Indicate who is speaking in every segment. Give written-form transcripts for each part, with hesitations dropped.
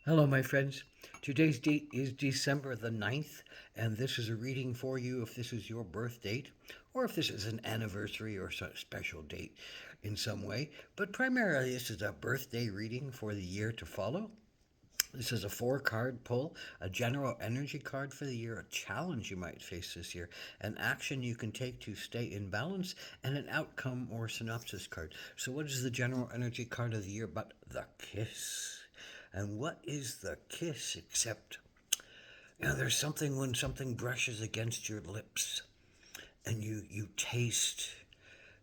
Speaker 1: Hello, my friends. Today's date is December the 9th, and this is a reading for you if this is your birth date or if this is an anniversary or some special date in some way. But primarily, this is a birthday reading for the year to follow. This is a four-card pull, a general energy card for the year, a challenge you might face this year, an action you can take to stay in balance, and an outcome or synopsis card. So, what is the general energy card of the year but the kiss? And what is the kiss except, there's something when something brushes against your lips and you taste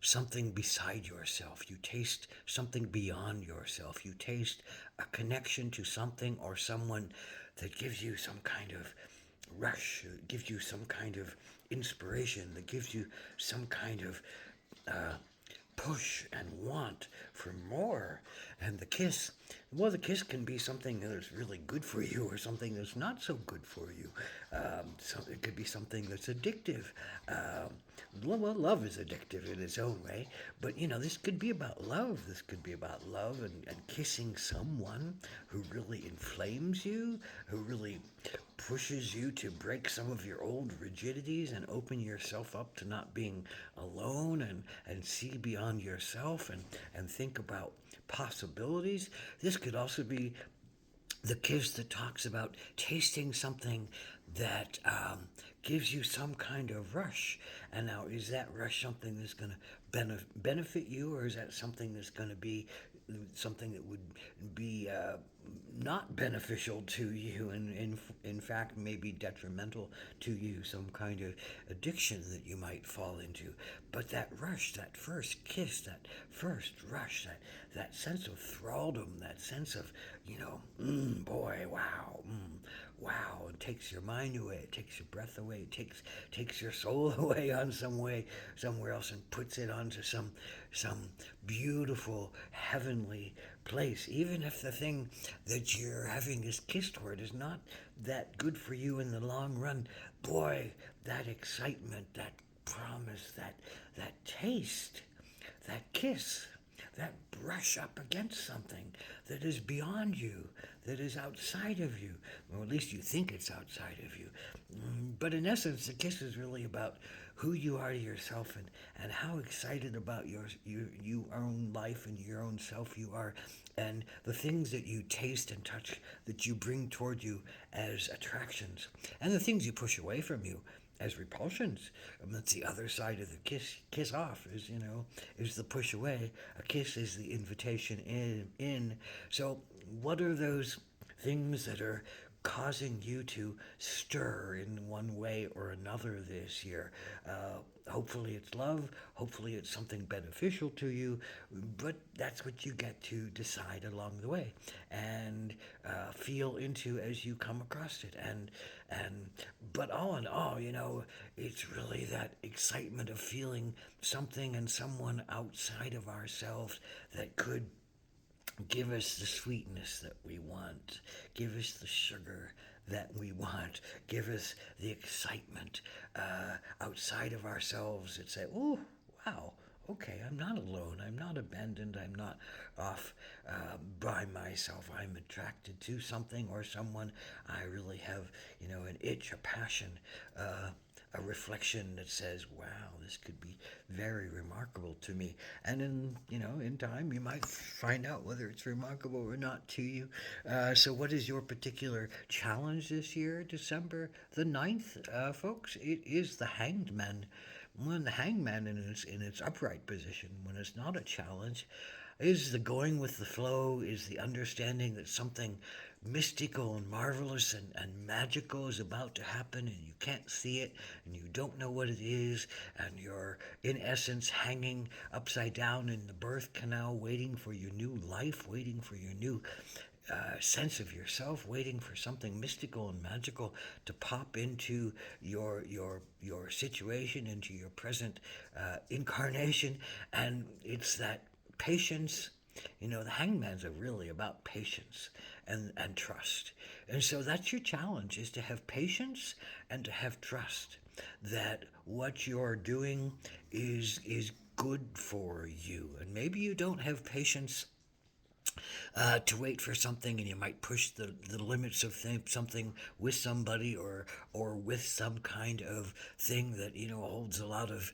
Speaker 1: something beside yourself. You taste something beyond yourself. You taste a connection to something or someone that gives you some kind of rush, gives you some kind of inspiration, that gives you some kind of push and want for more. And the kiss, well, the kiss can be something that's really good for you or something that's not so good for you. So it could be something that's addictive. Well, love is addictive in its own way, but this could be about love. This could be about love and kissing someone who really inflames you, who really pushes you to break some of your old rigidities and open yourself up to not being alone and see beyond yourself and think about possibilities. This could also be the kiss that talks about tasting something that gives you some kind of rush. And now, is that rush something that's going to benefit you, or is that something that's going to be something that would be not beneficial to you, and in fact maybe detrimental to you, some kind of addiction that you might fall into? But that rush, that first kiss, that first rush, that sense of thraldom, that sense of, boy, wow, wow, it takes your mind away, it takes your breath away, it takes your soul away on some way, somewhere else, and puts it onto some beautiful heavenly place. Even if the thing that you're having this kiss toward is not that good for you in the long run, boy, that excitement, that promise, that taste, that kiss, that brush up against something that is beyond you, that is outside of you, or at least you think it's outside of you. But in essence, the kiss is really about who you are to yourself, and how excited about your own life and your own self you are, and the things that you taste and touch that you bring toward you as attractions, and the things you push away from you as repulsions. That's the other side of the kiss. Kiss off is the push away. A kiss is the invitation in. So what are those things that are causing you to stir in one way or another this year? Hopefully it's love. Hopefully it's something beneficial to you. But that's what you get to decide along the way and feel into as you come across it. But all in all, it's really that excitement of feeling something and someone outside of ourselves that could give us the sweetness that we want, give us the sugar that we want, give us the excitement outside of ourselves that say, oh, wow, okay, I'm not alone, I'm not abandoned, I'm not off by myself, I'm attracted to something or someone. I really have, an itch, a passion, a reflection that says, wow, this could be very remarkable to me. And in time, you might find out whether it's remarkable or not to you. So what is your particular challenge this year, December the 9th, folks? It is the Hanged Man. When the hangman in its upright position, when it's not a challenge, is the going with the flow, is the understanding that something mystical and marvelous and magical is about to happen, and you can't see it and you don't know what it is, and you're in essence hanging upside down in the birth canal waiting for your new life, waiting for your new sense of yourself, waiting for something mystical and magical to pop into your situation, into your present incarnation. And it's that patience. The hangmans are really about patience and trust. And so that's your challenge, is to have patience and to have trust that what you're doing is good for you. And maybe you don't have patience to wait for something, and you might push the limits of something with somebody, or with some kind of thing that holds a lot of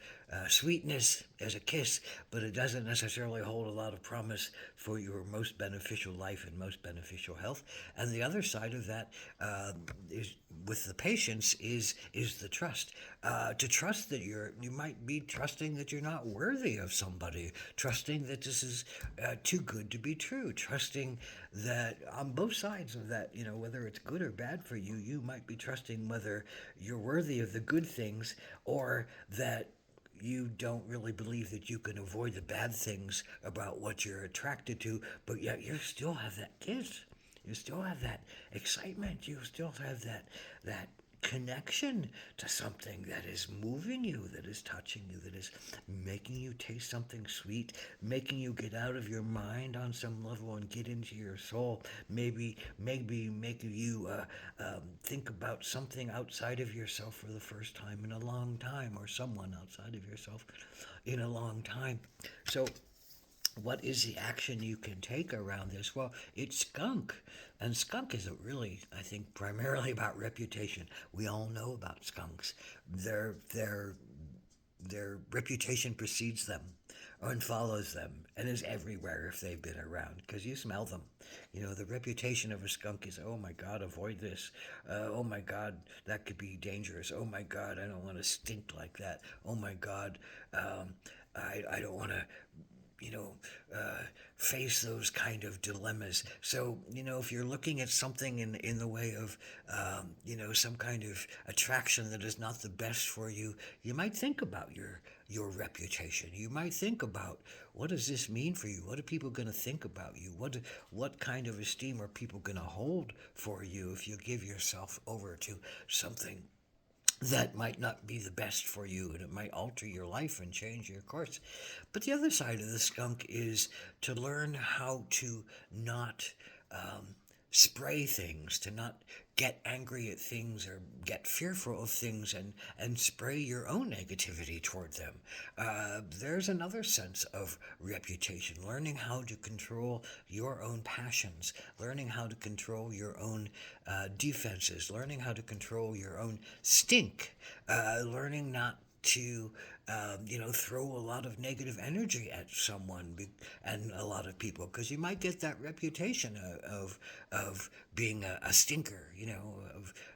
Speaker 1: sweetness as a kiss, but it doesn't necessarily hold a lot of promise for your most beneficial life and most beneficial health. And the other side of that is with the patience is the trust. To trust that you might be trusting that you're not worthy of somebody, trusting that this is too good to be true, trusting that on both sides of that, whether it's good or bad for you, you might be trusting whether you're worthy of the good things, or that you don't really believe that you can avoid the bad things about what you're attracted to, but yet you still have that kiss. You still have that excitement. You still have that connection to something that is moving you, that is touching you, that is making you taste something sweet, making you get out of your mind on some level and get into your soul. Maybe making you think about something outside of yourself for the first time in a long time, or someone outside of yourself in a long time. So what is the action you can take around this? Well, it's skunk. And skunk isn't really, I think, primarily about reputation. We all know about skunks. Their reputation precedes them and follows them and is everywhere if they've been around, because you smell them. The reputation of a skunk is, oh my God, avoid this. Oh my God, that could be dangerous. Oh my God, I don't want to stink like that. Oh my God, I don't want to you know, face those kind of dilemmas. So, if you're looking at something in the way of, some kind of attraction that is not the best for you, you might think about your reputation. You might think about, what does this mean for you? What are people going to think about you? What kind of esteem are people going to hold for you if you give yourself over to something that might not be the best for you, and it might alter your life and change your course. But the other side of the skunk is to learn how to not spray things, to not get angry at things or get fearful of things, and spray your own negativity toward them. There's another sense of reputation, learning how to control your own passions, learning how to control your own defenses, learning how to control your own stink, learning not to throw a lot of negative energy at someone and a lot of people, because you might get that reputation of being a stinker,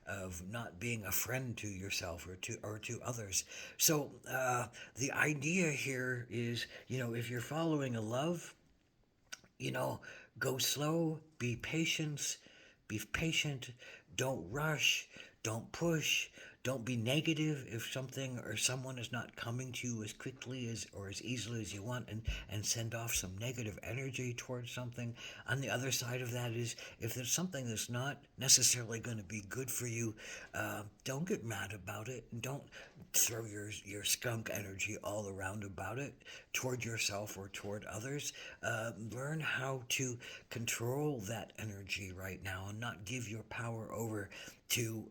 Speaker 1: of not being a friend to yourself or to others. So the idea here is, if you're following a love, you know, go slow, be patient, don't rush, don't push, don't be negative if something or someone is not coming to you as quickly as or as easily as you want, and send off some negative energy towards something. On the other side of that is, if there's something that's not necessarily going to be good for you, don't get mad about it. Don't throw your skunk energy all around about it toward yourself or toward others. Learn how to control that energy right now and not give your power over to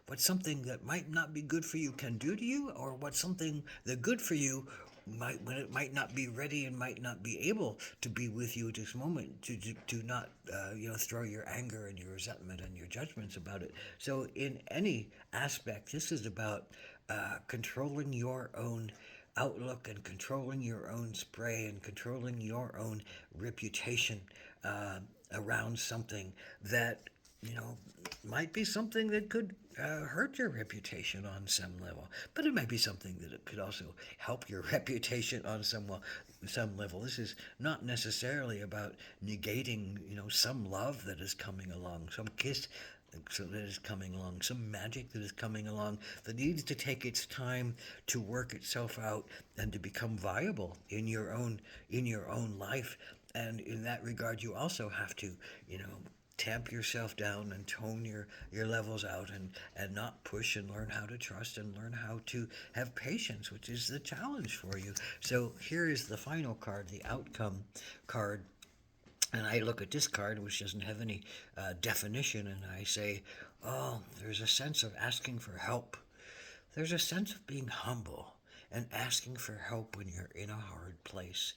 Speaker 1: what something that might not be good for you can do to you, or what something that good for you when it might not be ready and might not be able to be with you at this moment, to not throw your anger and your resentment and your judgments about it. So in any aspect, this is about controlling your own outlook and controlling your own spray and controlling your own reputation around something that might be something that could hurt your reputation on some level, but it might be something that it could also help your reputation on some level. This is not necessarily about negating, some love that is coming along, some kiss that is coming along, some magic that is coming along, that needs to take its time to work itself out and to become viable in your own life. And in that regard, you also have to, tamp yourself down and tone your levels out, and not push, and learn how to trust and learn how to have patience, which is the challenge for you. So here is the final card, the outcome card. And I look at this card, which doesn't have any definition, and I say, oh, there's a sense of asking for help. There's a sense of being humble and asking for help when you're in a hard place.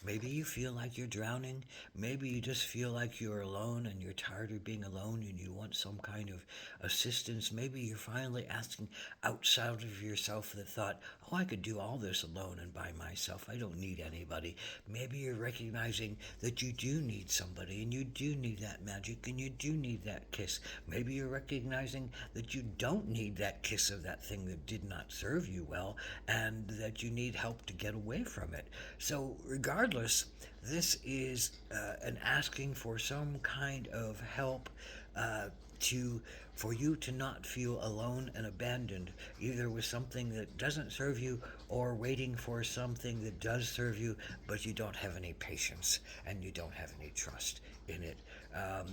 Speaker 1: Maybe you feel like you're drowning. Maybe you just feel like you're alone and you're tired of being alone and you want some kind of assistance. Maybe you're finally asking outside of yourself the thought, oh, I could do all this alone and by myself. I don't need anybody. Maybe you're recognizing that you do need somebody and you do need that magic and you do need that kiss. Maybe you're recognizing that you don't need that kiss of that thing that did not serve you well and that you need help to get away from it. So, regardless, this is an asking for some kind of help uh, to for you to not feel alone and abandoned, either with something that doesn't serve you or waiting for something that does serve you, but you don't have any patience and you don't have any trust in it. Um,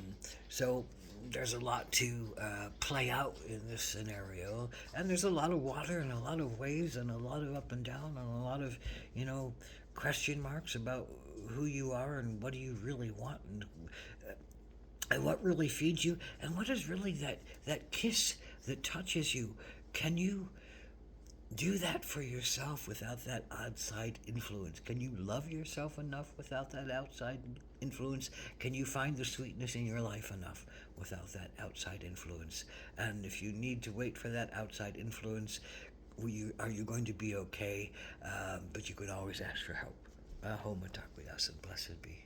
Speaker 1: so there's a lot to play out in this scenario, and there's a lot of water and a lot of waves and a lot of up and down and a lot of, you know, question marks about who you are and what do you really want and what really feeds you and what is really that kiss that touches you. Can you do that for yourself without that outside influence? Can you love yourself enough without that outside influence? Can you find the sweetness in your life enough without that outside influence? And if you need to wait for that outside influence, are you going to be okay? But you could always ask for help. Home and talk with us, and blessed be.